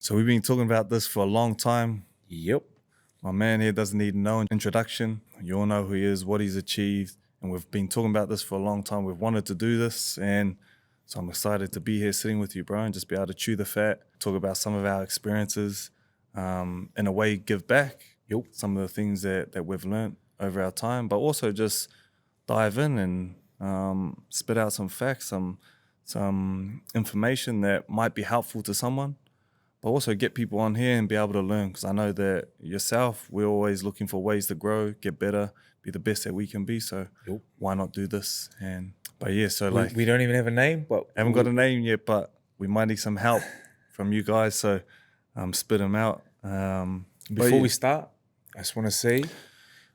So we've been talking about this for a long time. Yep. My man here doesn't need no introduction. You all know who he is, what he's achieved, and we've been talking about this for a long time. We've wanted to do this, and so I'm excited to be here sitting with you, bro, and just be able to chew the fat, talk about some of our experiences, in a way give back some of the things that we've learned over our time, but also just dive in and spit out some facts, some information that might be helpful to someone, but also get people on here and be able to learn, because I know that yourself, we're always looking for ways to grow, get better, be the best that we can be. So why not do this? But yeah, so we don't even have a name, but haven't got a name yet, but we might need some help from you guys. So spit them out. Before we start, I just want to say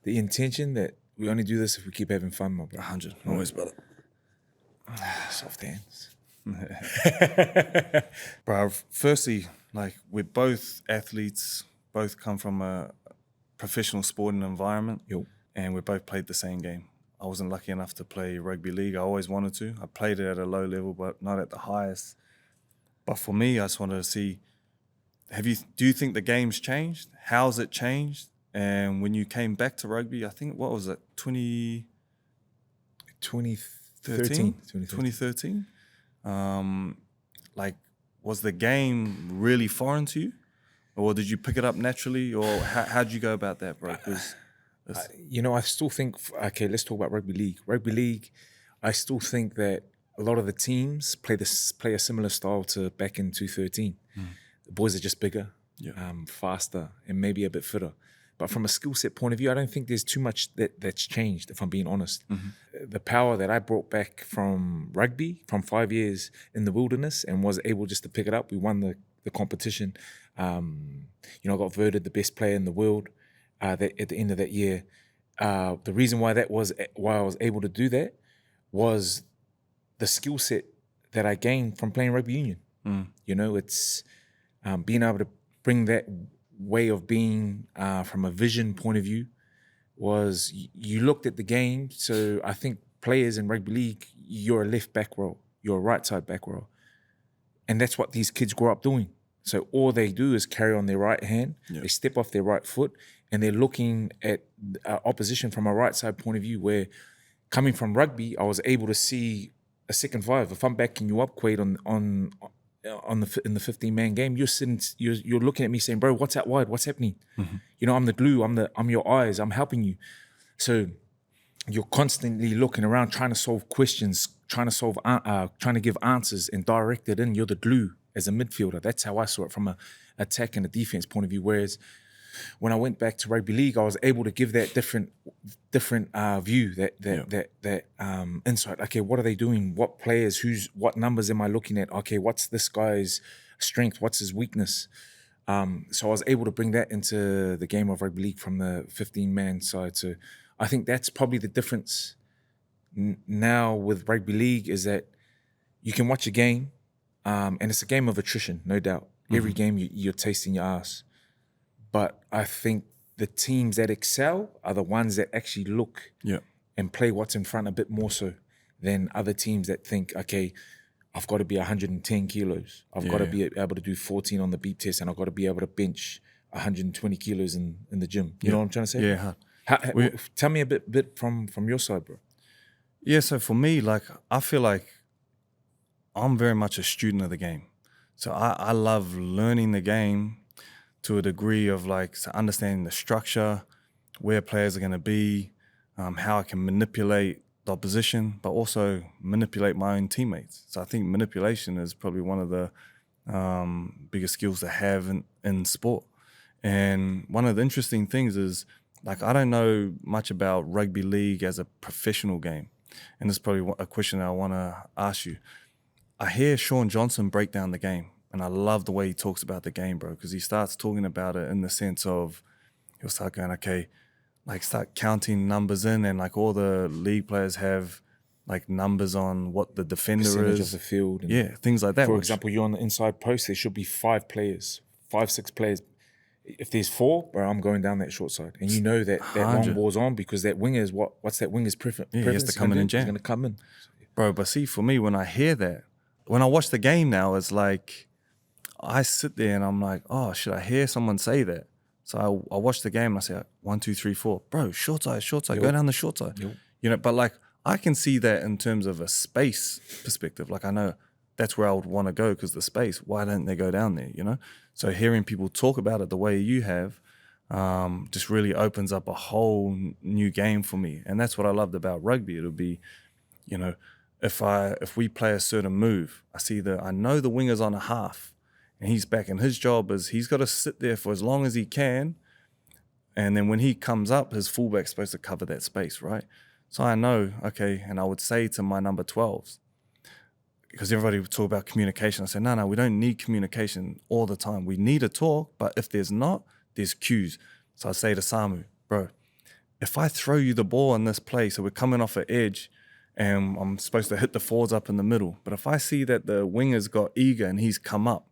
the intention that we only do this if we keep having fun, my bro. 100, always better. Soft hands. Bro, firstly, like, we're both athletes, both come from a professional sporting environment, and we both played the same game. I wasn't lucky enough to play rugby league. I always wanted to. I played it at a low level, but not at the highest. But for me, I just wanted to see, do you think the game's changed? How's it changed? And when you came back to rugby, I think, what was it, 2013? Like, was the game really foreign to you? Or did you pick it up naturally? Or how'd you go about that, bro? I still think, okay, let's talk about rugby league. Rugby league, I still think that a lot of the teams play a similar style to back in 2013. The boys are just bigger, faster, and maybe a bit fitter. But from a skill set point of view, I don't think there's too much that's changed, if I'm being honest. The power that I brought back from rugby, from 5 years in the wilderness, and was able just to pick it up. We won the competition. I got voted the best player in the world at the end of that year. The reason why I was able to do that was the skill set that I gained from playing rugby union. It's being able to bring that way of being from a vision point of view. Was you looked at the game. So I think players in rugby league, you're a left back row, you're a right side back row, and that's what these kids grow up doing. So all they do is carry on their right hand, they step off their right foot, and they're looking at opposition from a right side point of view. Where coming from rugby, I was able to see a second five. If I'm backing you up, Quade, in the 15-man game, you're looking at me saying, bro, what's out wide? What's happening? I'm the glue. I'm your eyes. I'm helping you. So you're constantly looking around, trying to solve questions, trying to give answers and direct it in. You're the glue as a midfielder. That's how I saw it from a attack and a defense point of view. Whereas when I went back to rugby league, I was able to give that different view, that insight. Okay, what are they doing? What players? What numbers am I looking at? Okay, what's this guy's strength? What's his weakness? So I was able to bring that into the game of rugby league from the 15-man side. So I think that's probably the difference now with rugby league, is that you can watch a game, and it's a game of attrition, no doubt. Every game you're tasting your ass. But I think the teams that excel are the ones that actually look and play what's in front a bit more so than other teams that think, okay, I've got to be 110 kilos. I've got to be able to do 14 on the beat test, and I've got to be able to bench 120 kilos in the gym. You know what I'm trying to say? Yeah. Tell me a bit from your side, bro. Yeah, so for me, like, I feel like I'm very much a student of the game. So I love learning the game to a degree of, like, understanding the structure, where players are going to be, how I can manipulate the opposition, but also manipulate my own teammates. So I think manipulation is probably one of the biggest skills to have in sport. And one of the interesting things is, like, I don't know much about rugby league as a professional game. And this is probably a question I want to ask you. I hear Sean Johnson break down the game, and I love the way he talks about the game, bro, because he starts talking about it in the sense of, he'll start going, okay, like, start counting numbers in, and, like, all the league players have, like, numbers on what the defender percentage is. Of the field. And things like that. For example, you're on the inside post, there should be 5 players, 5, 6 players. If there's 4, bro, I'm going down that short side. And you know that long ball's on, because that winger is what's that winger's preference? He has to come in and jam. He's going to come in. Bro, but see, for me, when I hear that, when I watch the game now, it's like, I sit there and I'm like, oh, should I hear someone say that? So I watch the game and I say, 1, 2, 3, 4. Bro, short side, go down the short side. You know, but like I can see that in terms of a space perspective. Like I know that's where I would want to go because the space, why don't they go down there, you know? So hearing people talk about it the way you have just really opens up a whole new game for me. And that's what I loved about rugby. It'll be, you know, if we play a certain move, I know the winger's on a half and he's back, and his job is he's got to sit there for as long as he can, and then when he comes up, his fullback's supposed to cover that space, right? So I know, okay, and I would say to my number 12s, because everybody would talk about communication. I say, no, we don't need communication all the time. We need to talk, but if there's not, there's cues. So I say to Samu, bro, if I throw you the ball in this play, so we're coming off an edge and I'm supposed to hit the forwards up in the middle, but if I see that the winger's got eager and he's come up,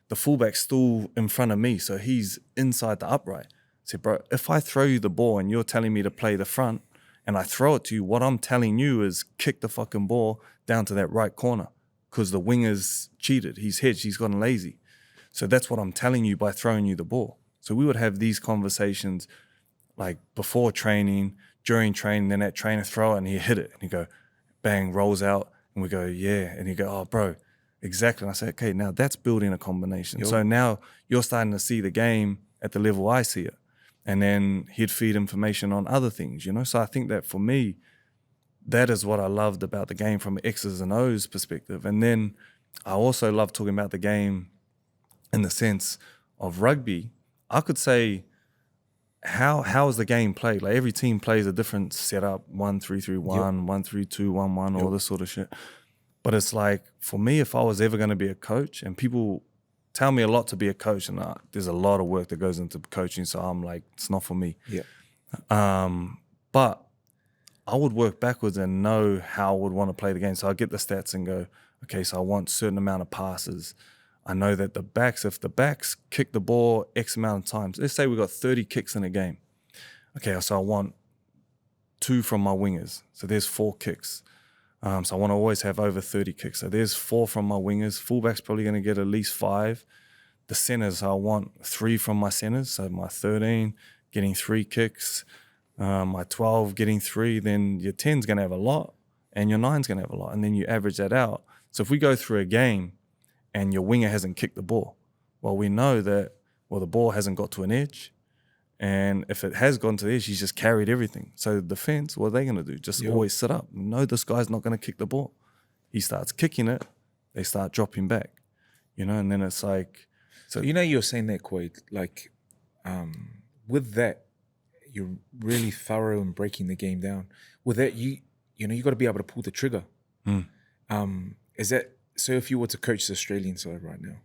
the fullback's still in front of me, so he's inside the upright. I said, bro, if I throw you the ball and you're telling me to play the front and I throw it to you, what I'm telling you is kick the fucking ball down to that right corner because the winger's cheated. He's hedged. He's gotten lazy. So that's what I'm telling you by throwing you the ball. So we would have these conversations like before training, during training, then that trainer throw it and he hit it and he go, bang, rolls out and we go, yeah. And he go, oh, bro, exactly. And I say, okay, now that's building a combination. So now you're starting to see the game at the level I see it. And then he'd feed information on other things, you know? So I think that for me, that is what I loved about the game from X's and O's perspective. And then I also love talking about the game in the sense of rugby. I could say, how is the game played? Like every team plays a different setup, 1-3-3-1, 1-3-2-1-1, all this sort of shit. But it's like, for me, if I was ever going to be a coach, and people tell me a lot to be a coach, and there's a lot of work that goes into coaching, so I'm like, it's not for me. But I would work backwards and know how I would want to play the game. So I get the stats and go, okay, so I want a certain amount of passes. I know that if the backs kick the ball X amount of times, let's say we got 30 kicks in a game. Okay, so I want 2 from my wingers. So there's 4 kicks. So I want to always have over 30 kicks. So there's 4 from my wingers. Fullback's probably going to get at least 5. The centers, I want 3 from my centers. So my 13 getting 3 kicks, my 12 getting 3. Then your 10's going to have a lot, and your 9's going to have a lot. And then you average that out. So if we go through a game and your winger hasn't kicked the ball, well, we know that, the ball hasn't got to an edge. And if it has gone to the edge, he's just carried everything. So the defense, what are they going to do? Just always sit up. No, this guy's not going to kick the ball. He starts kicking it. They start dropping back, you know, and then it's like. So you know, you're saying that, Quade, like with that, you're really thorough in breaking the game down. With that, you got to be able to pull the trigger. Is that, so if you were to coach the Australian side right now,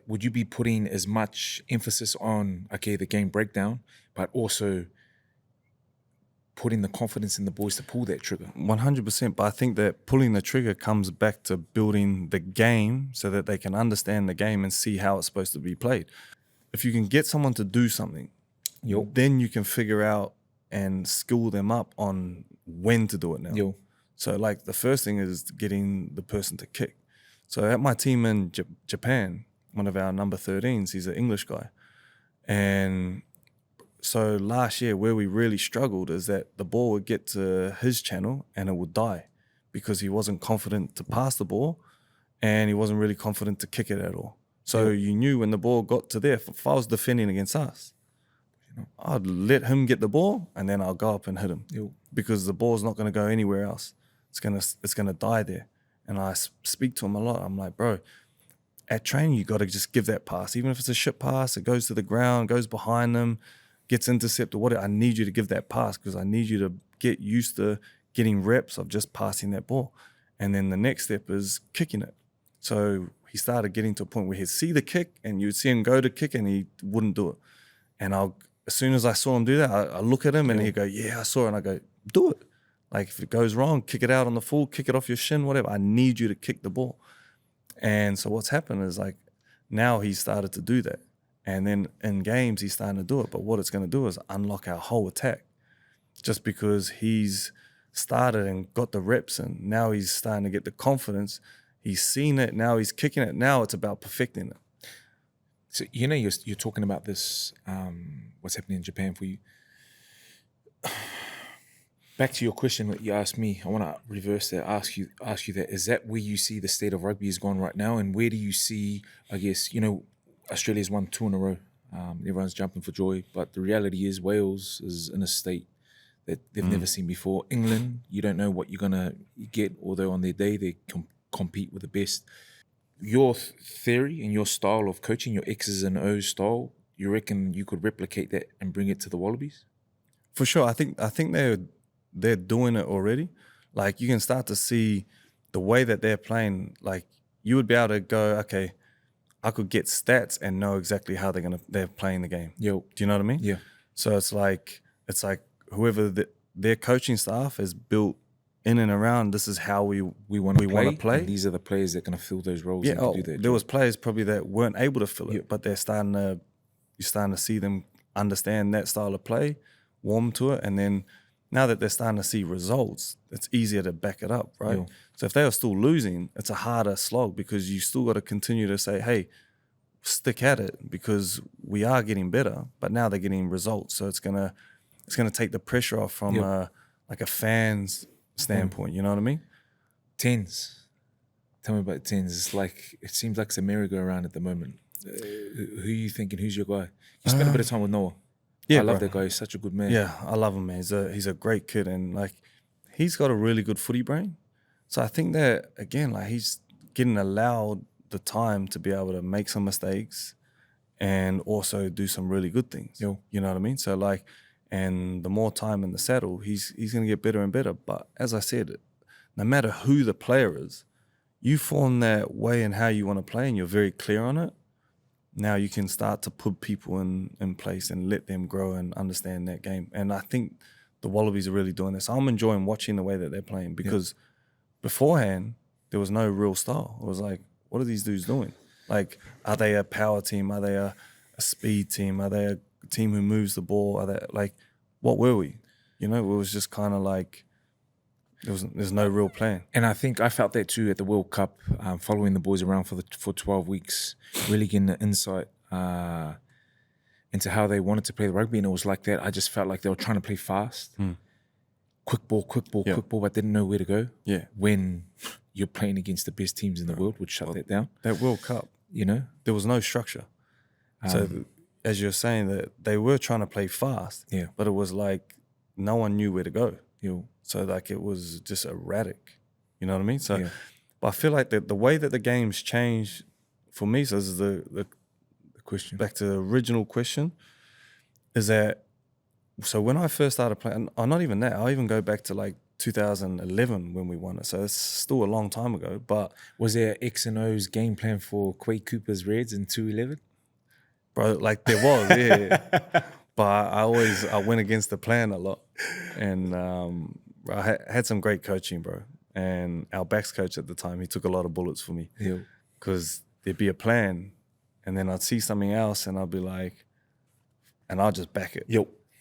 would you be putting as much emphasis on, okay, the game breakdown, but also putting the confidence in the boys to pull that trigger? 100%. But I think that pulling the trigger comes back to building the game so that they can understand the game and see how it's supposed to be played. If you can get someone to do something, then you can figure out and school them up on when to do it now. So like the first thing is getting the person to kick. So at my team in Japan, one of our number 13s, he's an English guy. And so last year where we really struggled is that the ball would get to his channel and it would die because he wasn't confident to pass the ball and he wasn't really confident to kick it at all. So you knew when the ball got to there, if I was defending against us, I'd let him get the ball and then I'll go up and hit him because the ball's not going to go anywhere else. It's gonna die there. And I speak to him a lot. I'm like, bro, at training, you got to just give that pass. Even if it's a shit pass, it goes to the ground, goes behind them, gets intercepted, whatever. I need you to give that pass because I need you to get used to getting reps of just passing that ball. And then the next step is kicking it. So he started getting to a point where he'd see the kick and you'd see him go to kick and he wouldn't do it. And as soon as I saw him do that, I look at him and he'd go, yeah, I saw it. And I go, do it. Like if it goes wrong, kick it out on the full, kick it off your shin, whatever. I need you to kick the ball. And so what's happened is like now he's started to do that. And then in games, he's starting to do it. But what it's going to do is unlock our whole attack just because he's started and got the reps and now he's starting to get the confidence. He's seen it now. He's kicking it now. It's about perfecting it. So you're talking about this. What's happening in Japan for you? Back to your question that you asked me. I want to reverse that. Ask you that. Is that where you see the state of rugby is gone right now, and where do you see? I guess Australia's won 2 in a row. Everyone's jumping for joy, but the reality is Wales is in a state that they've never seen before. England, you don't know what you're gonna get, although on their day they compete with the best. Your theory and your style of coaching, your X's and O's style, you reckon you could replicate that and bring it to the Wallabies? For sure. I think they're doing it already. Like, you can start to see the way that they're playing. Like, you would be able to go, okay, I could get stats and know exactly how they're playing the game. Yo. Do you know what I mean? Yeah. So it's like whoever their coaching staff has built in and around, this is how we want to play. And these are the players that are going to fill those roles. Yeah, and do that there job. was players probably that weren't able to fill it, but you're starting to see them understand that style of play, warm to it, and then now that they're starting to see results, it's easier to back it up, right? Yeah. So if they are still losing, it's a harder slog because you still got to continue to say, hey, stick at it because we are getting better, but now they're getting results. So it's gonna take the pressure off from like a fan's standpoint. You know what I mean? Tens. Tell me about tens. It's like, it seems like it's a merry-go-round at the moment. Who are you thinking? Who's your guy? You spent a bit of time with Noah. Yeah, I love that guy. He's such a good man. Yeah, I love him, man. He's a great kid, and like he's got a really good footy brain. So I think that again, like he's getting allowed the time to be able to make some mistakes and also do some really good things. Yo. You know what I mean? So like, and the more time in the saddle, he's going to get better and better. But as I said, no matter who the player is, you form that way and how you want to play and you're very clear on it. Now you can start to put people in place and let them grow and understand that game. And I think the Wallabies are really doing this. I'm enjoying watching the way that they're playing because beforehand, there was no real style. It was like, what are these dudes doing? Like, are they a power team? Are they a speed team? Are they a team who moves the ball? Are they like, what were we? You know, it was just kind of like, there's no real plan. And I think I felt that too at the World Cup, following the boys around for 12 weeks, really getting the insight into how they wanted to play the rugby. And it was like that. I just felt like they were trying to play fast. Quick ball, but didn't know where to go. Yeah. When you're playing against the best teams in the world, would shut that down. That World Cup, there was no structure. So as you're saying, that they were trying to play fast, but it was like no one knew where to go. So like it was just erratic. You know what I mean? So, but I feel like the way that the game's changed for me, so this is the question, back to the original question, is that, so when I first started playing, or not even that, I'll even go back to like 2011 when we won it. So it's still a long time ago, but... Was there X and O's game plan for Quade Cooper's Reds in 2011? Bro, like there was, yeah. But I went against the plan a lot. And I had some great coaching, bro. And our backs coach at the time, he took a lot of bullets for me. Because there'd be a plan, and then I'd see something else, and I'd be like, and I'd just back it.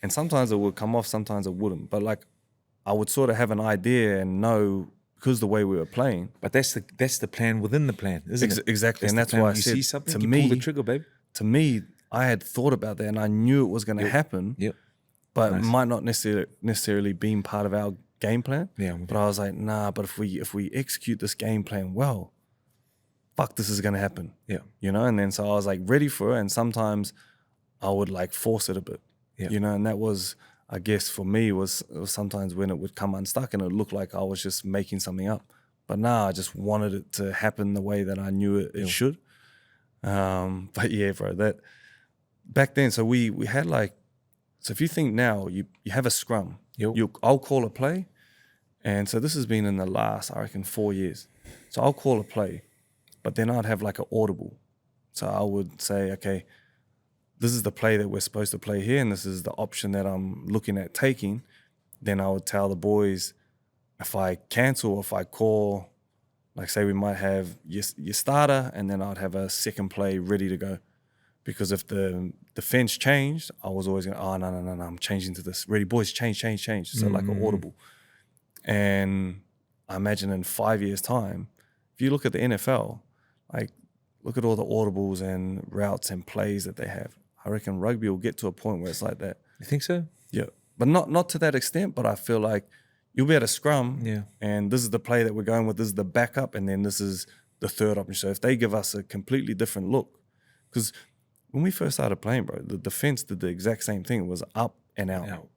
And sometimes it would come off, sometimes it wouldn't. But like, I would sort of have an idea and know, because the way we were playing. But that's the plan within the plan, isn't it? Exactly. And that's why I said, see something, to you pull the trigger, babe. To me, I had thought about that and I knew it was going to happen. But it might not necessarily been part of our game plan. But I was like, nah, but if we execute this game plan well, fuck, this is going to happen. You know? And then so I was like ready for it. And sometimes I would like force it a bit. You know, and that was, I guess for me, it was sometimes when it would come unstuck and it looked like I was just making something up. But I just wanted it to happen the way that I knew it should. But yeah, bro, that back then, so we had like, so if you think now, you have a scrum, I'll call a play. And so this has been in the last, I reckon, 4 years. So I'll call a play, but then I'd have like an audible. So I would say, okay, this is the play that we're supposed to play here, and this is the option that I'm looking at taking. Then I would tell the boys, if I cancel or if I call, like say we might have your starter, and then I'd have a second play ready to go. Because if the defense changed, I was always going, oh, no, I'm changing to this. Ready, boys, change. So like an audible. And I imagine in 5 years' time, if you look at the NFL, like look at all the audibles and routes and plays that they have. I reckon rugby will get to a point where it's like that. You think so? Yeah, but not to that extent. But I feel like you'll be at a scrum, and this is the play that we're going with. This is the backup, and then this is the third option. So if they give us a completely different look, because when we first started playing, bro, the defense did the exact same thing. It was up and out.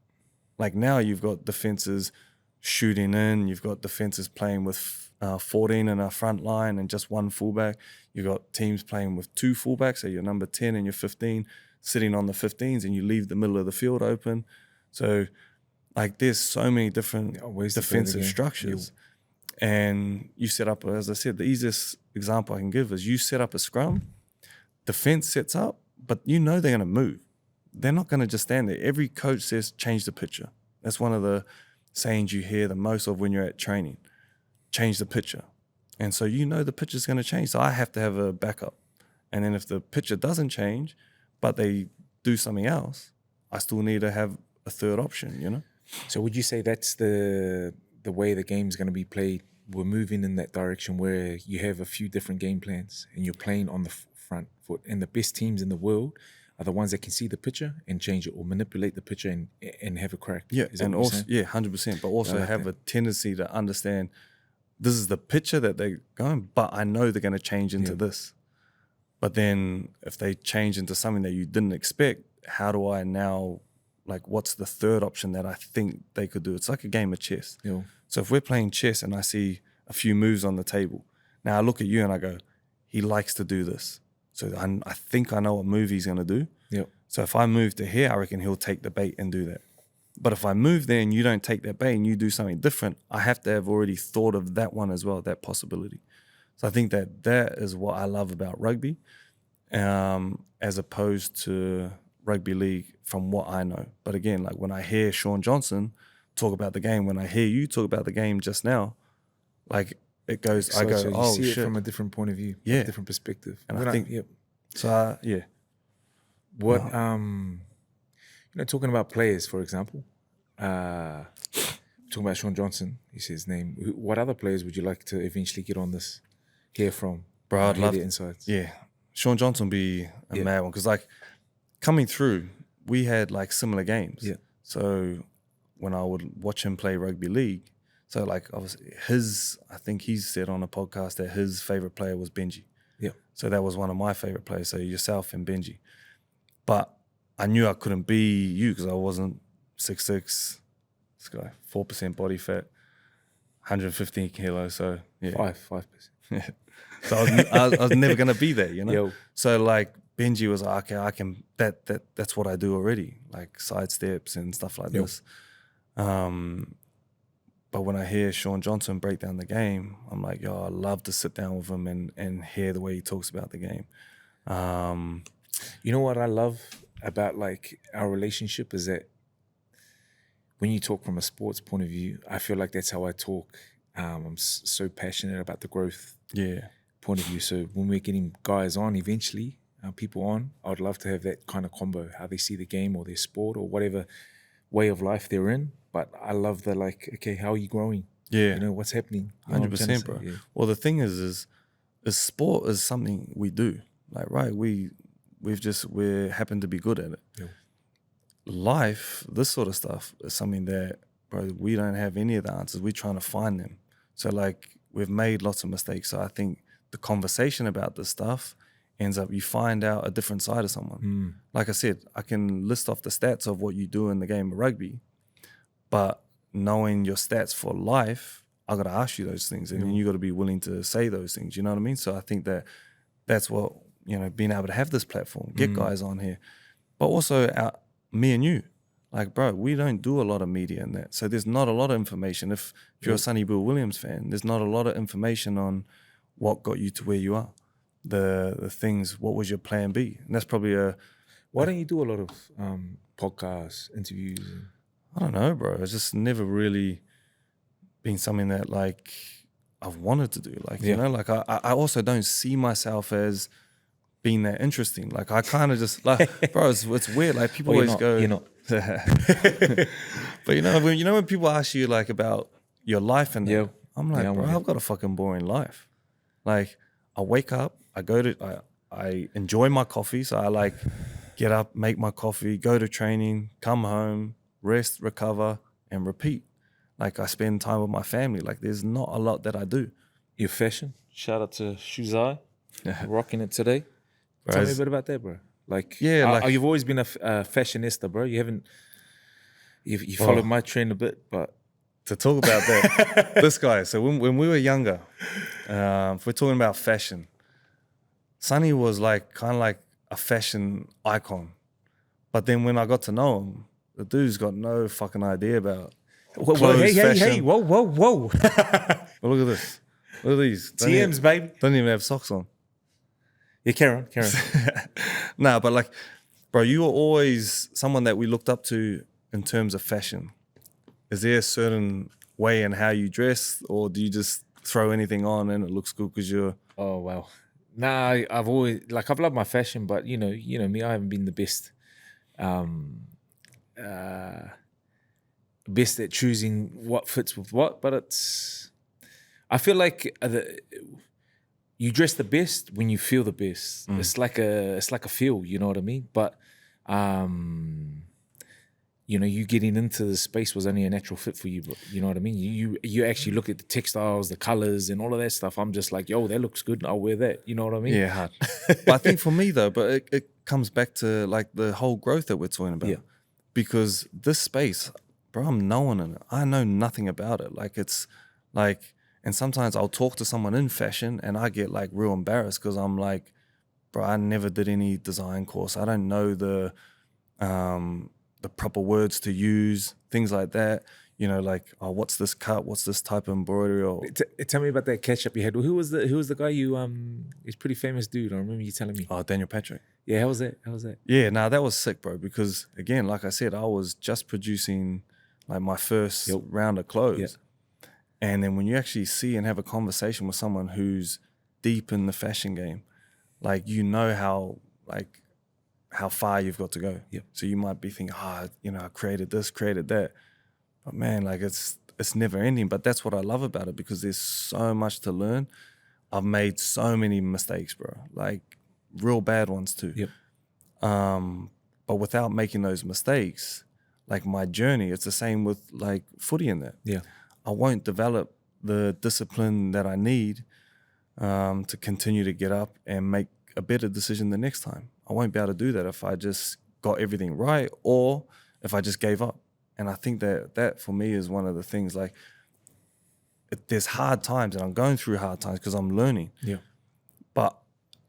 Like now you've got defenses shooting in. You've got defenses playing with 14 in our front line and just one fullback. You've got teams playing with two fullbacks, so your number 10 and your 15 sitting on the 15s, and you leave the middle of the field open. So like there's so many different defensive structures. And you set up, as I said, the easiest example I can give is you set up a scrum, defense sets up, but you know they're going to move. They're not going to just stand there. Every coach says, change the picture. That's one of the sayings you hear the most of when you're at training. Change the picture. And so you know the picture's going to change. So I have to have a backup. And then if the picture doesn't change, but they do something else, I still need to have a third option, you know? So would you say that's the way the game's going to be played? We're moving in that direction where you have a few different game plans and you're playing on the front foot. And the best teams in the world are the ones that can see the picture and change it or manipulate the picture and have a crack. Yeah, and also 100%, but also have a tendency to understand this is the picture that they're going, but I know they're going to change into this. But then if they change into something that you didn't expect, how do I now, like, what's the third option that I think they could do? It's like a game of chess. Yeah. So if we're playing chess and I see a few moves on the table, now I look at you and I go, he likes to do this. So I think I know what move he's going to do. Yep. So if I move to here, I reckon he'll take the bait and do that. But if I move there and you don't take that bait and you do something different, I have to have already thought of that one as well, that possibility. So I think that is what I love about rugby, as opposed to rugby league from what I know. But again, like when I hear Sean Johnson talk about the game, when I hear you talk about the game just now, like it goes, I go, so you oh see shit. it from a different point of view, Yeah. a different perspective. And I think, so yeah. What, talking about players, for example, talking about Sean Johnson, is his name. What other players would you like to eventually get on this, hear from? Bro, I'd love the insights. Yeah. Sean Johnson would be a mad one. Because like coming through, we had like similar games. Yeah. So when I would watch him play rugby league, so like obviously I think he's said on a podcast that his favorite player was Benji. Yeah. So that was one of my favorite players. So yourself and Benji. But I knew I couldn't be you because I wasn't 6'6", this guy, 4% body fat, 115 kilos. So yeah. 5%. Yeah. So I was never gonna be there, you know. Yo. So like Benji was like, okay, I can. That's what I do already, like side steps and stuff like this. But when I hear Sean Johnson break down the game, I'm like, yo, I love to sit down with him and hear the way he talks about the game. You know what I love about like our relationship is that when you talk from a sports point of view, I feel like that's how I talk. I'm so passionate about the growth point of view. So when we're getting guys on eventually, people on, I'd love to have that kind of combo, how they see the game or their sport or whatever way of life they're in. But I love the like, okay, how are you growing? Yeah. You know, what's happening? You know 100%, bro. Yeah. Well, the thing is sport is something we do. Like, right, we happen to be good at it. Yeah. Life, this sort of stuff is something that, bro, we don't have any of the answers. We're trying to find them. So like we've made lots of mistakes. So I think the conversation about this stuff ends up, you find out a different side of someone. Like I said, I can list off the stats of what you do in the game of rugby, but knowing your stats for life, I got to ask you those things, and then you got to be willing to say those things. You know what I mean? So I think that's what, being able to have this platform, get guys on here, but also me and you. Like, bro, we don't do a lot of media in that. So there's not a lot of information. If you're a Sonny Bill Williams fan, there's not a lot of information on what got you to where you are. The things, what was your plan B? And that's probably Why don't you do a lot of podcasts, interviews? I don't know, bro. It's just never really been something that like I've wanted to do. Like, you know, like I also don't see myself as being that interesting. Like I kind of just like, bro, it's weird. Like people always go, you're not. But when people ask you like about your life and Yeah. I'm like, Yeah, bro, I've got a fucking boring life. Like I wake up, I enjoy my coffee. So I like get up, make my coffee, go to training, come home, rest, recover, and repeat. Like I spend time with my family. Like there's not a lot that I do. Your fashion. Shout out to Shuzai, rocking it today. Tell me a bit about that, bro. Like, you've always been a fashionista, bro. You haven't. You followed my trend a bit, but to talk about that, this guy. So when we were younger, if we're talking about fashion, Sonny was like kind of like a fashion icon. But then when I got to know him, the dude's got no fucking idea about clothes, fashion. Hey, whoa. But look at this. Look at these. TMs, baby. Don't even have socks on. Yeah, Karen. Nah, but like, bro, you were always someone that we looked up to in terms of fashion. Is there a certain way in how you dress, or do you just throw anything on and it looks good because you're... Oh, wow. Nah, I've loved my fashion, but you know me, I haven't been the best. Best at choosing what fits with what, but I feel like you dress the best when you feel the best. It's like a feel, you know what I mean? But you getting into the space was only a natural fit for you, you know what I mean? You actually look at the textiles, the colors, and all of that stuff. I'm just like, yo, that looks good. I'll wear that. You know what I mean? Yeah, hard. But I think for me though, but it comes back to like the whole growth that we're talking about. Yeah. Because this space, bro, I'm no one in it. I know nothing about it. Like it's like, and sometimes I'll talk to someone in fashion and I get like real embarrassed because I'm like, bro, I never did any design course. I don't know the proper words to use, things like that. You know, like, oh, what's this cut? What's this type of embroidery? Or tell me about that catch up you had. Who was the guy he's a pretty famous dude. I remember you telling me. Oh, Daniel Patrick. Yeah, how was that? Yeah, that was sick, bro. Because again, like I said, I was just producing like my first round of clothes. Yep. And then when you actually see and have a conversation with someone who's deep in the fashion game, like you know how far you've got to go. Yep. So you might be thinking, I created this, created that. But man, like it's never ending. But that's what I love about it, because there's so much to learn. I've made so many mistakes, bro. Like real bad ones too. Yep. But without making those mistakes, like my journey, it's the same with like footy in that. Yeah. I won't develop the discipline that I need to continue to get up and make a better decision the next time. I won't be able to do that if I just got everything right or if I just gave up. And I think that for me is one of the things, like there's hard times and I'm going through hard times because I'm learning. Yeah. But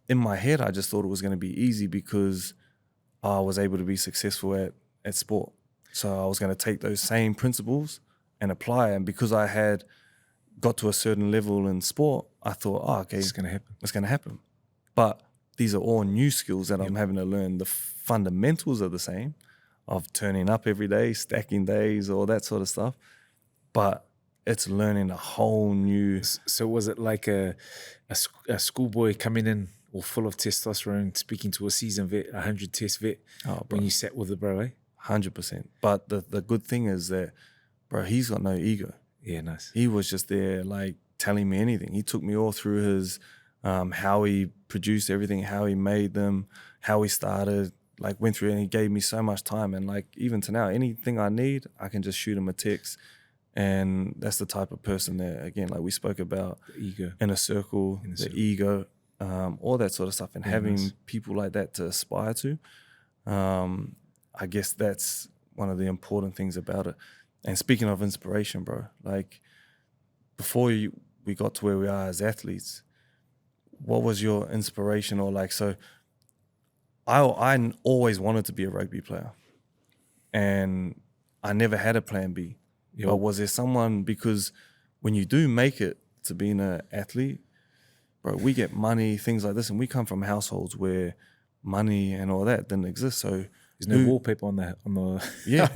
in my head, I just thought it was going to be easy because I was able to be successful at sport. So I was going to take those same principles and apply. And because I had got to a certain level in sport, I thought, okay, it's going to happen. It's going to happen. But these are all new skills that I'm having to learn. The fundamentals are the same, of turning up every day, stacking days, all that sort of stuff. But it's learning a whole new... So was it like a schoolboy coming in all full of testosterone, speaking to a seasoned vet, 100 test vet, when you sat with the bro, eh? 100%. But the good thing is that, bro, he's got no ego. Yeah, nice. He was just there, like, telling me anything. He took me all through his, how he produced everything, how he made them, how he started, like, went through it, and he gave me so much time. And, like, even to now, anything I need, I can just shoot him a text. And that's the type of person that, again, like we spoke about, the ego, inner circle, ego, all that sort of stuff. And having people like that to aspire to, I guess that's one of the important things about it. And speaking of inspiration, bro, like before we got to where we are as athletes, what was your inspiration? Or like, so I always wanted to be a rugby player and I never had a plan B. Yep. But was there someone, because when you do make it to being an athlete, bro, we get money, things like this, and we come from households where money and all that didn't exist. So there's no wallpaper on the yeah.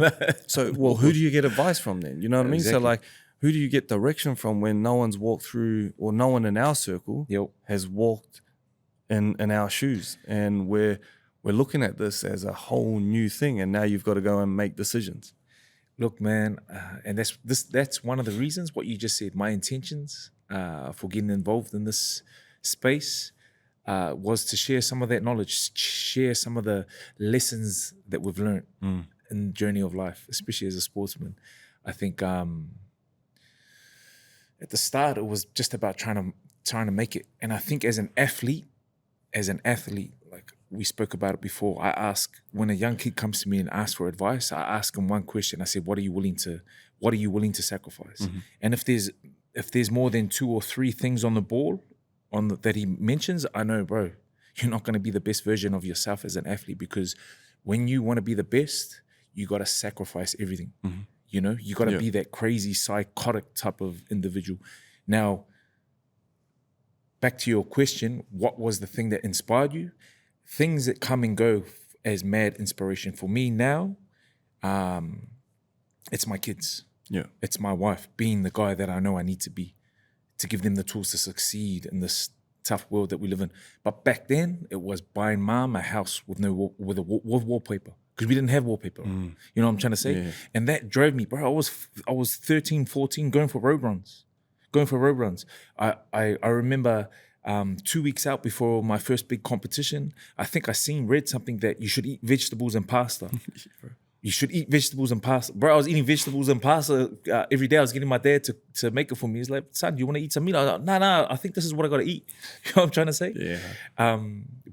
So who do you get advice from then? You know what I mean? Exactly. So like, who do you get direction from when no one's walked through, or no one in our circle has walked in our shoes, and we're looking at this as a whole new thing, and now you've got to go and make decisions. Look, man, and that's one of the reasons what you just said. My intentions for getting involved in this space was to share some of that knowledge, share some of the lessons that we've learned in the journey of life, especially as a sportsman. I think at the start it was just about trying to make it, and I think as an athlete, like we spoke about it before, I ask, when a young kid comes to me and asks for advice, I ask him one question. I said, what are you willing to sacrifice? And if there's more than 2 or 3 things on the ball that he mentions, I know, bro, you're not going to be the best version of yourself as an athlete, because when you want to be the best, you got to sacrifice everything. You know, you got to be that crazy, psychotic type of individual. Now, back to your question, what was the thing that inspired you? Things that come and go as mad inspiration. For me now, it's my kids. Yeah. It's my wife, being the guy that I know I need to be, to give them the tools to succeed in this tough world that we live in. But back then, it was buying mom a house with wallpaper, because we didn't have wallpaper. You know what I'm trying to say? Yeah. And that drove me, bro. I was 13, 14, going for road runs. I remember 2 weeks out before my first big competition, I think I read something that you should eat vegetables and pasta. You should eat vegetables and pasta. Bro, I was eating vegetables and pasta every day. I was getting my dad to make it for me. He's like, son, do you want to eat some meat? I was like, no, I think this is what I got to eat. You know what I'm trying to say? Yeah.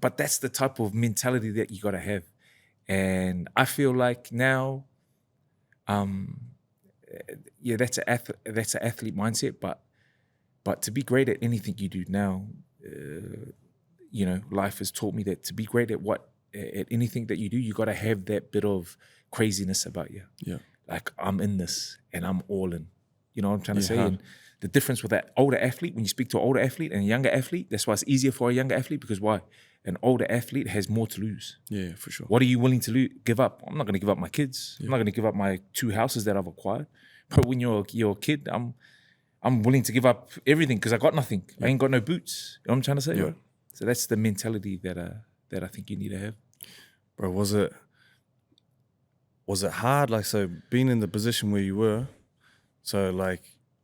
But that's the type of mentality that you got to have. And I feel like now, that's an athlete mindset. But to be great at anything you do now, you know, life has taught me that to be great at anything that you do, you got to have that bit of craziness about you. Yeah. Like, I'm in this and I'm all in. You know what I'm trying to say? And the difference with that older athlete, when you speak to an older athlete and a younger athlete, that's why it's easier for a younger athlete, because why? An older athlete has more to lose. Yeah, for sure. What are you willing to give up? I'm not going to give up my kids. Yeah. I'm not going to give up my 2 houses that I've acquired. But when you're a kid, I'm willing to give up everything because I got nothing. Yeah. I ain't got no boots. You know what I'm trying to say? Yeah. Right? So that's the mentality that I think you need to have. Bro, was it hard? Like, so being in the position where you were, so like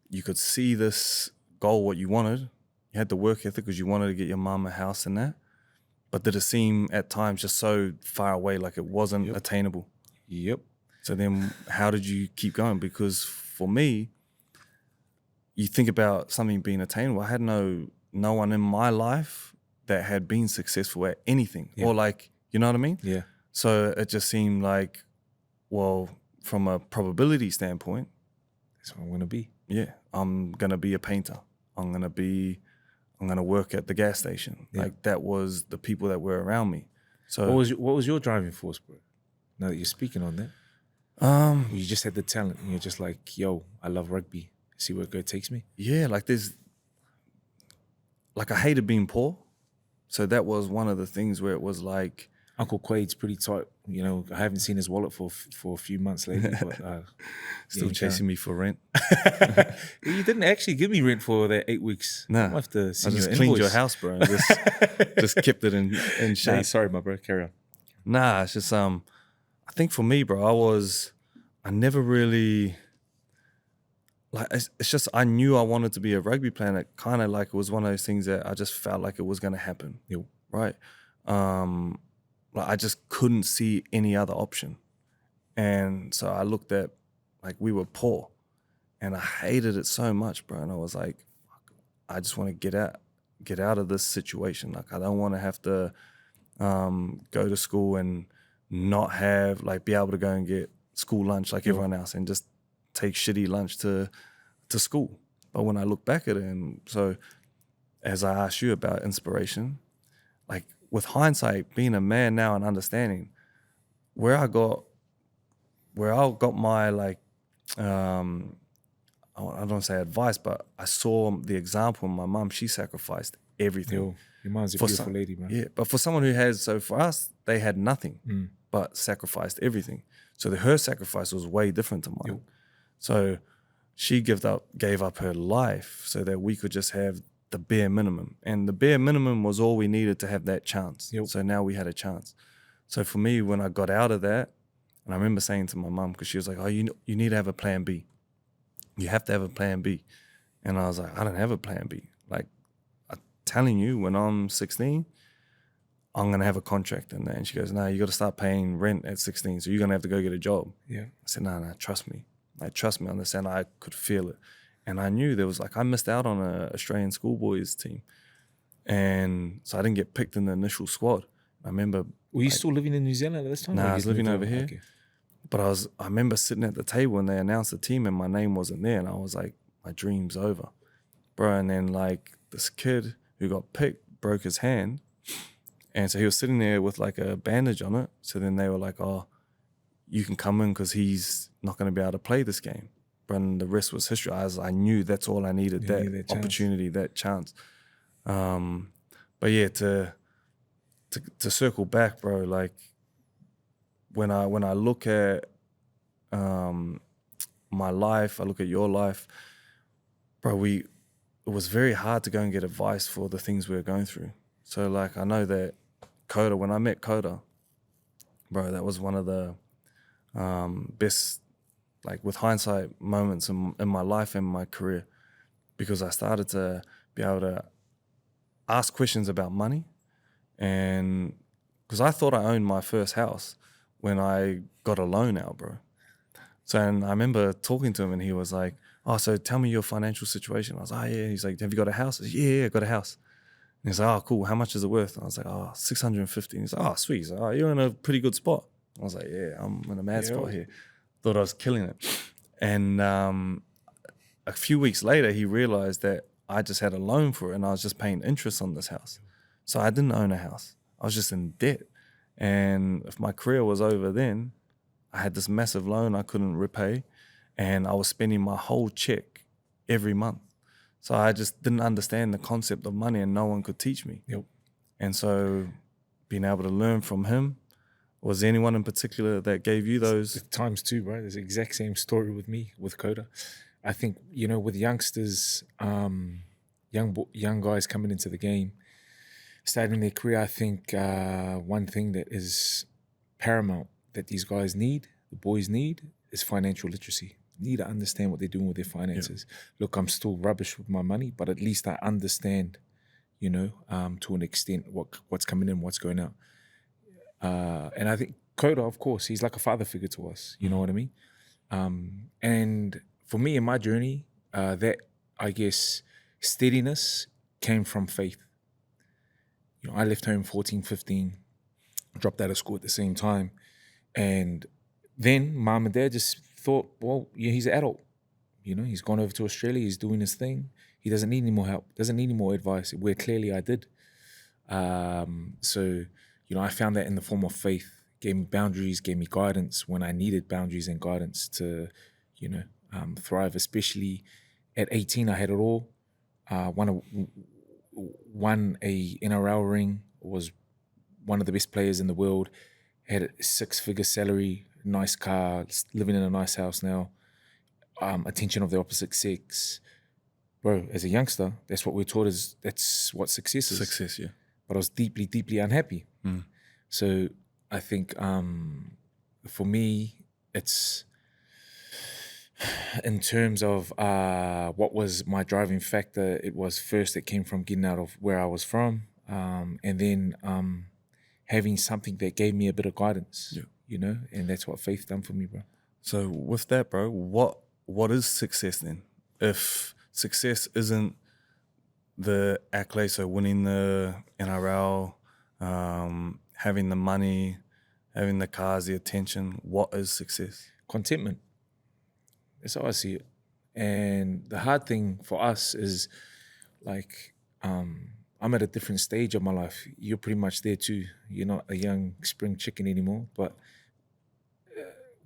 you could see this goal, what you wanted. You had the work ethic because you wanted to get your mom a house and that. But did it seem at times just so far away, like it wasn't attainable? Yep. So then how did you keep going? Because for me, you think about something being attainable. I had no one in my life that had been successful at anything, or like, you know what I mean? Yeah. So it just seemed like, well, from a probability standpoint, that's what I'm going to be. Yeah, I'm going to be a painter. I'm going to work at the gas station. Yeah. Like, that was the people that were around me. So what was your driving force, bro? Now that you're speaking on that, you just had the talent, and you're just like, yo, I love rugby. See where it takes me. Yeah, I hated being poor, so that was one of the things where it was like, Uncle Quade's pretty tight. You know, I haven't seen his wallet for a few months lately, but still chasing me for rent. You didn't actually give me rent for that 8 weeks. No, I have to send I just you an cleaned invoice. your house, bro. And just kept it in shape. Nah, sorry, my bro. Carry on. Nah, it's just I think for me, bro, I never really, like, it's just I knew I wanted to be a rugby player. And it kind of like, it was one of those things that I just felt like it was going to happen. Yep. Right. Like, I just couldn't see any other option. And so I looked at, like, we were poor and I hated it so much, bro. And I was like, fuck, I just want to get out of this situation. Like, I don't want to have to go to school and not have, like, be able to go and get school lunch like everyone else and just take shitty lunch to school. But when I look back at it, and so as I asked you about inspiration, like, with hindsight, being a man now and understanding where I got my, like, I don't say advice, but I saw the example. My mum, she sacrificed everything. Your mom's a beautiful lady, man. Yeah, but for someone who has, so for us, they had nothing but sacrificed everything. So her sacrifice was way different to mine. So she gave up her life so that we could just have the bare minimum. And the bare minimum was all we needed to have that chance. So now we had a chance. So for me, when I got out of that, and I remember saying to my mum, because she was like, oh, you need to have a plan B. You have to have a plan B. And I was like, I don't have a plan B. Like, telling you when I'm 16, I'm going to have a contract in there. And she goes, no, you got to start paying rent at 16. So you're going to have to go get a job. Yeah. I said, no, trust me. Like, trust me, understand. I could feel it. And I knew there was I missed out on an Australian schoolboys team. And so I didn't get picked in the initial squad. I remember. Were you still living in New Zealand at this time? Nah, I was living over here. Okay. But I remember sitting at the table when they announced the team and my name wasn't there. And I was like, my dream's over. Bro, and then this kid who got picked broke his hand. And so he was sitting there with a bandage on it. So then they were like, oh, you can come in because he's not going to be able to play this game. And the rest was history. I knew that's all I needed, that opportunity, that chance. But yeah, to circle back, bro, when I look at my life, I look at your life, bro, it was very hard to go and get advice for the things we were going through. So I know that Coda, when I met Coda, bro, that was one of the best, with hindsight, moments in my life and my career, because I started to be able to ask questions about money. And because I thought I owned my first house when I got a loan out, bro. So, and I remember talking to him and he was like, oh, so tell me your financial situation. I was like, oh, yeah. He's like, have you got a house? I said, yeah, I got a house. And he's like, oh, cool. How much is it worth? And I was like, oh, 650. And he's like, oh, sweet. He's like, oh, you're in a pretty good spot. I was like, yeah, I'm in a mad spot here. Thought I was killing it. And a few weeks later, he realized that I just had a loan for it and I was just paying interest on this house. So I didn't own a house. I was just in debt. And if my career was over then, I had this massive loan I couldn't repay. And I was spending my whole check every month. So I just didn't understand the concept of money and no one could teach me. Yep. And so being able to learn from him, was there anyone in particular that gave you those? Times two, bro. There's the exact same story with me, with Coda. I think, with youngsters, young guys coming into the game, starting their career, I think one thing that is paramount that these guys need, the boys need, is financial literacy. Need to understand what they're doing with their finances. Yeah. Look, I'm still rubbish with my money, but at least I understand, to an extent what's coming in, what's going out. And I think Coda, of course, he's like a father figure to us. You know what I mean? And for me in my journey, that, I guess, steadiness came from faith. I left home 14, 15, dropped out of school at the same time. And then mom and dad just thought, well, yeah, he's an adult. He's gone over to Australia, he's doing his thing. He doesn't need any more help, doesn't need any more advice, where clearly I did. So, I found that in the form of faith, gave me boundaries, gave me guidance when I needed boundaries and guidance to, thrive. Especially at 18, I had it all. Won a NRL ring, was one of the best players in the world, had a 6-figure salary, nice car, living in a nice house now, attention of the opposite sex. Bro, as a youngster, that's what we're taught that's what success is. Success, yeah. But I was deeply, deeply unhappy. So I think for me, it's in terms of what was my driving factor, it was first it came from getting out of where I was from, and then having something that gave me a bit of guidance, and that's what faith done for me, bro. So with that, bro, what is success then? If success isn't the accolades, so winning the NRL, having the money, having the cars, the attention, what is success? Contentment. That's how I see it. And the hard thing for us is I'm at a different stage of my life. You're pretty much there too. You're not a young spring chicken anymore. But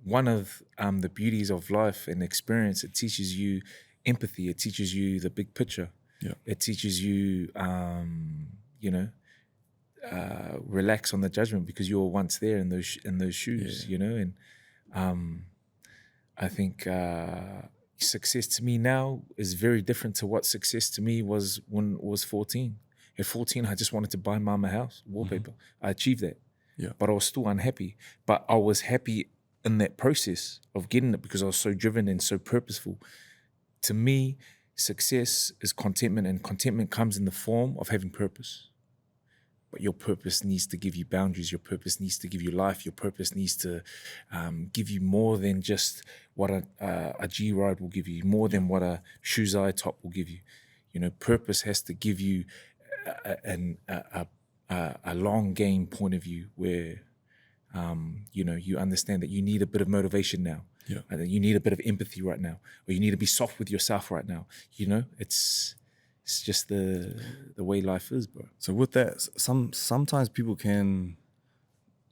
one of the beauties of life and experience, it teaches you empathy. It teaches you the big picture. Yeah. It teaches you, relax on the judgment because you were once there in those shoes, And I think success to me now is very different to what success to me was when I was 14. At 14, I just wanted to buy mom a house, wallpaper. I achieved that. Yeah. But I was still unhappy. But I was happy in that process of getting it because I was so driven and so purposeful. To me, success is contentment, and contentment comes in the form of having purpose. But your purpose needs to give you boundaries. Your purpose needs to give you life. Your purpose needs to give you more than just what a G ride will give you, more than what a shoes eye top will give you. You know, purpose has to give you a long game point of view where, you know, you understand that you need a bit of motivation now. Yeah. And that you need a bit of empathy right now, or you need to be soft with yourself right now. You know, it's just the way life is, bro. So with that, sometimes people can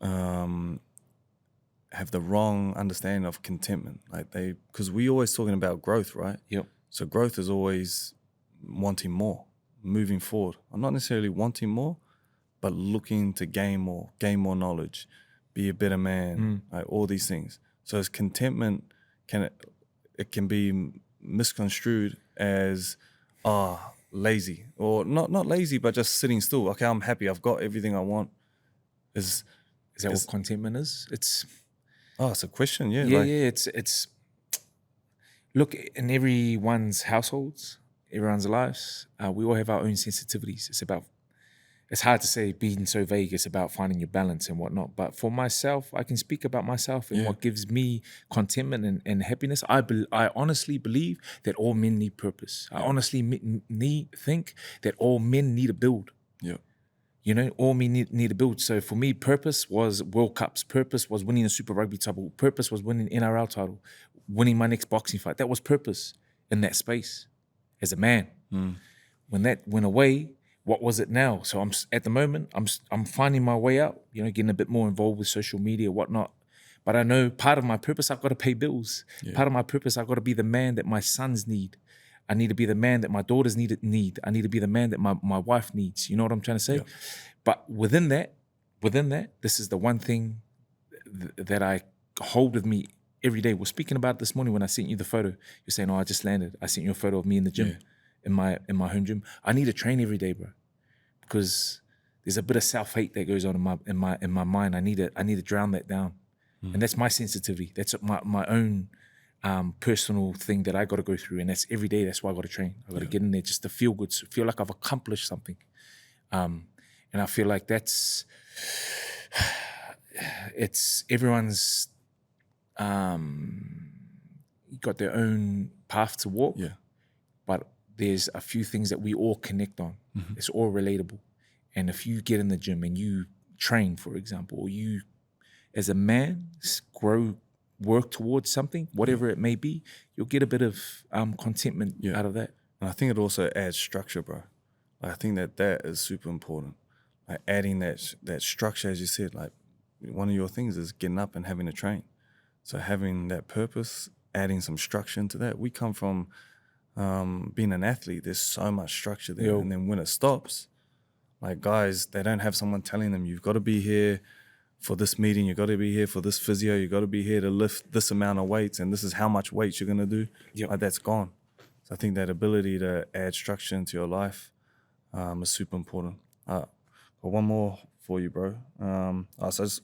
have the wrong understanding of contentment. Like because we always talking about growth, right? Yep. So growth is always wanting more, moving forward. I'm not necessarily wanting more, but looking to gain more knowledge, be a better man, like all these things. So as contentment it can be misconstrued as lazy, or not lazy, but just sitting still. Okay, I'm happy. I've got everything I want. Is that what contentment is? It's a question. Yeah. It's look, in everyone's households, everyone's lives, we all have our own sensitivities. It's hard to say, being so vague. It's about finding your balance and whatnot. But for myself, I can speak about myself and what gives me contentment and happiness. I honestly believe that all men need purpose. I honestly think that all men need a build. Yeah. You know, all men need a build. So for me, purpose was World Cups. Purpose was winning a Super Rugby title. Purpose was winning an NRL title, winning my next boxing fight. That was purpose in that space as a man. When that went away, what was it now? So at the moment, I'm finding my way out, you know, getting a bit more involved with social media, whatnot. But I know part of my purpose, I've got to pay bills. Yeah. Part of my purpose, I've got to be the man that my sons need. I need to be the man that my daughters need. I need to be the man that my wife needs. You know what I'm trying to say? Yeah. But within that, this is the one thing that I hold with me every day. We're speaking about it this morning when I sent you the photo. You're saying, I just landed. I sent you a photo of me in the gym. Yeah. In my home gym. I need to train every day, bro, because there's a bit of self-hate that goes on in my mind. I need to drown that down, and that's my sensitivity. That's my own personal thing that I got to go through, and that's every day. That's why I got to train. I got to get in there just to feel good, to feel like I've accomplished something, and I feel like it's everyone's got their own path to walk. Yeah. But there's a few things that we all connect on. It's all relatable. And if you get in the gym and you train, for example, or you, as a man, work towards something, whatever it may be, you'll get a bit of contentment out of that. And I think it also adds structure, bro. Like, I think that is super important. Like adding that structure, as you said, like one of your things is getting up and having to train. So having that purpose, adding some structure into that. We come from being an athlete, there's so much structure there. And then when it stops, like guys, they don't have someone telling them, you've got to be here for this meeting, you've got to be here for this physio, you've got to be here to lift this amount of weights, and this is how much weights you're going to do. Like that's gone. So I think that ability to add structure into your life is super important. Got one more for you, bro. So just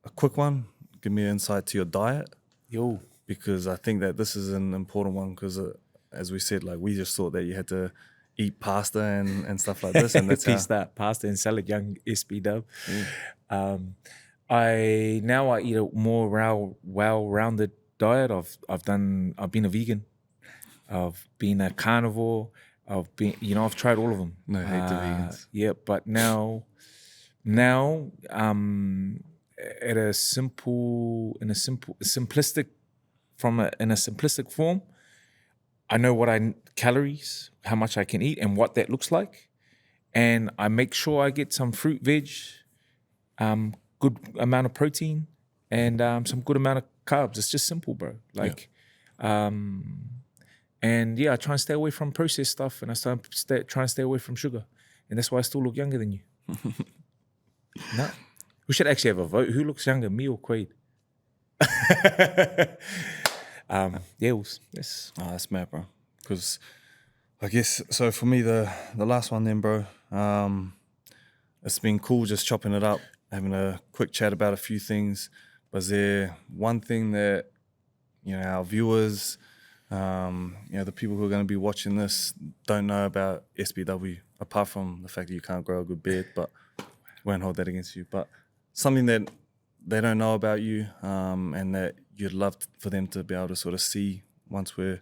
a quick one. Give me an insight to your diet. Because I think that this is an important one, because as we said, like we just thought that you had to eat pasta and stuff like this, and that's pasta and salad, young SB Dub. I eat a more well-rounded diet. I've been a vegan, I've been a carnivore, I've tried all of them. No hate to vegans. Yeah, but now in a simplistic form, I know what calories, how much I can eat, and what that looks like, and I make sure I get some fruit, veg, good amount of protein, and some good amount of carbs. It's just simple, bro. Like, and I try and stay away from processed stuff, and I try and stay away from sugar, and that's why I still look younger than you. No, we should actually have a vote. Who looks younger, me or Quade? That's mad, bro. Because I guess, so for me, the last one then, bro, it's been cool just chopping it up, having a quick chat about a few things. But is there one thing that, our viewers, The people who are going to be watching this don't know about SBW, apart from the fact that you can't grow a good beard, but won't hold that against you. But something that they don't know about you, and that you'd love for them to be able to sort of see once we're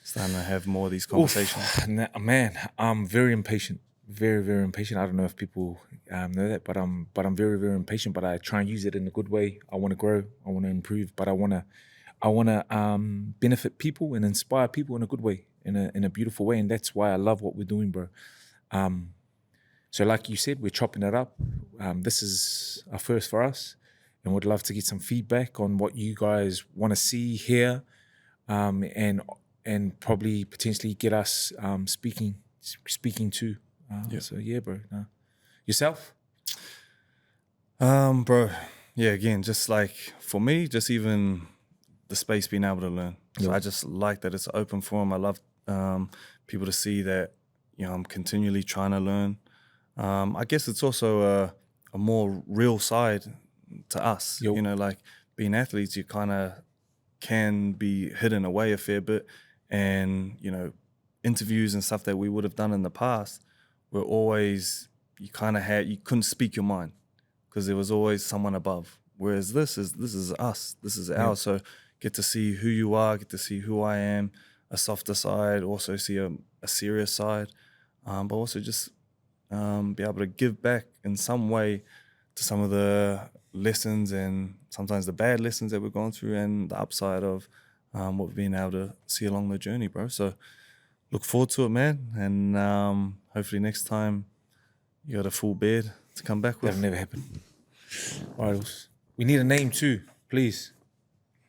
starting to have more of these conversations. Man, I'm very impatient. Very, very impatient. I don't know if people know that, but I'm very, very impatient. But I try and use it in a good way. I want to grow. I want to improve. But I want to benefit people and inspire people in a good way, in a beautiful way. And that's why I love what we're doing, bro. So, like you said, we're chopping it up. This is a first for us, and would love to get some feedback on what you guys want to see here, and probably potentially get us speaking to. So yeah, bro. Yourself? Bro, yeah, again, just like for me, just even the space being able to learn. So I just like that it's an open forum. I love people to see that, I'm continually trying to learn. I guess it's also a more real side to us. Like being athletes, you kind of can be hidden away a fair bit. And, interviews and stuff that we would have done in the past were always, you couldn't speak your mind because there was always someone above. Whereas this is us, this is ours. So get to see who you are, get to see who I am, a softer side, also see a serious side, but also just be able to give back in some way to some of the lessons and sometimes the bad lessons that we're going through and the upside of what we've been able to see along the journey, bro. So look forward to it, man. And hopefully next time you got a full beard to come back with. That'll never happen. All right, we need a name too, please.